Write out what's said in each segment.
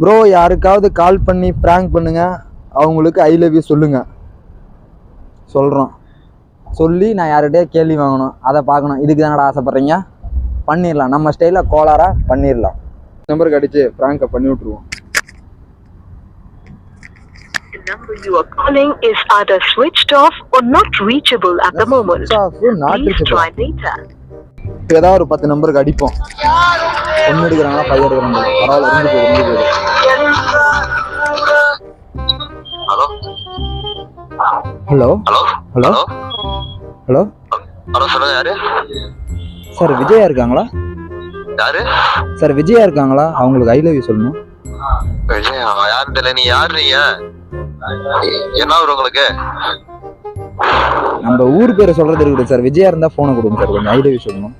Bro யாருக்காவது கால் பண்ணி prank பண்ணுங்க, அவங்களுக்கு ஐ லவ் யூ சொல்லுங்க. சொல்கிறோம். சொல்லி நான் யார்கிட்டயே கேள்வி வாங்கணும், அதை பார்க்கணும். இதுக்கு தானடா ஆசைப்பட்றீங்க? பண்ணிடலாம், நம்ம ஸ்டைலில் கோளாராக பண்ணிடலாம். நம்பருக்கு அடித்து ப்ராங்கை பண்ணி விட்ருவோம். The number you are calling is either switched off or not reachable at the moment. Please try later. இப்போ ஏதாவது ஒரு 10 நம்பருக்கு அடிப்போம். ஒன்று எடுக்கிறாங்களா, 5 எடுக்கிறாங்க, பரவாயில்ல. இருந்து போகுது. Hello hello hello hello hello, சொல்லுங்க. யாரு சார்? விஜயா இருக்காங்களா? யாரு சார்? விஜயா இருக்காங்களா? அவங்களுக்கு ஐ லவ் யூ சொல்லணும். விஜயா? யாருன்னு தெரியல. நீ யாரு? நீங்க என்ன ஊர் உங்களுக்கு? நம்ம ஊர் பேரை சொல்றது இருக்குது சார். விஜயா இருந்தா போனை கொடுங்க சார், கொஞ்சம் ஐ லவ் யூ சொல்லணும்.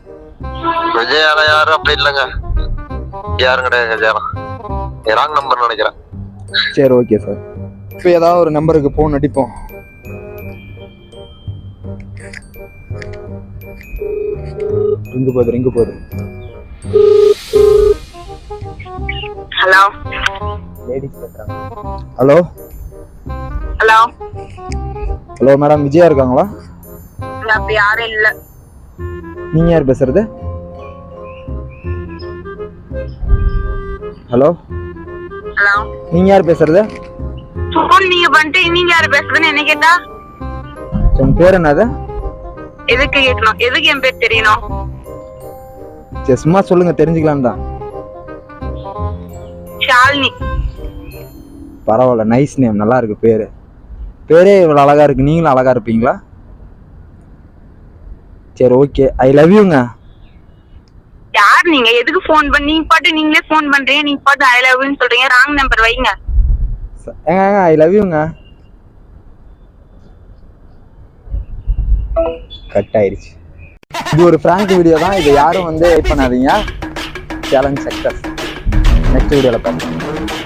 விஜயால யாரு? அப்படி இல்லைங்க, யாரும் கிடையாது. விஜயா ராங் நம்பர் நினைக்கிறேன். சரி, ஓகே சார். இப்போ ஏதாவது ஒரு நம்பருக்கு போன் அடிப்போம். ரிங்கு போகுது. ஹலோ லேடிஸ் பேசுறாங்க. Hello hello hello madam, Vijaya இருக்காங்களா? அப்படி யாரும் இல்ல. நீங்க யார் பேசுறது? ஹலோ ஹலோ, நீங்க யார் பேசுறது? ஃபோன் நீங்க பண்ணிட்டு நீங்க யாரு பேசுறதுன்னு என்ன கேட்டா? உங்க பேர் என்னது? எதுக்கு கேட்கணும்? எதுக்கு என் பேர் தெரியணும்? சரி, சும்மா சொல்லுங்க, தெரிஞ்சுக்கலாம் தான். ஷாலினி. பரவாயில்ல, நைஸ் நேம், நல்லா இருக்கு பேரு. பேரே இவ்வளவு அழகா இருக்கு, நீங்களும் அழகா இருப்பீங்களா? சரி, ஓகே, ஐ லவ் யூங்க. யார் நீங்க? எதுக்கு ஃபோன் பண்ணி நீங்க பாட்டு நீங்களே ஃபோன் பண்றீங்க, நீங்க பாட்டு ஐ லவ் யூன்னு சொல்றீங்க. ராங் நம்பர் வைங்க. ஏங்க, ஐ லவ் யூங்க. கட் ஆயிடுச்சு. இது ஒரு பிராங்க் வீடியோ தான், இதை யாரும் வெயிட் பண்ணாதீங்க. Challenge success. நெக்ஸ்ட் வீடியோல பார்ப்போம்.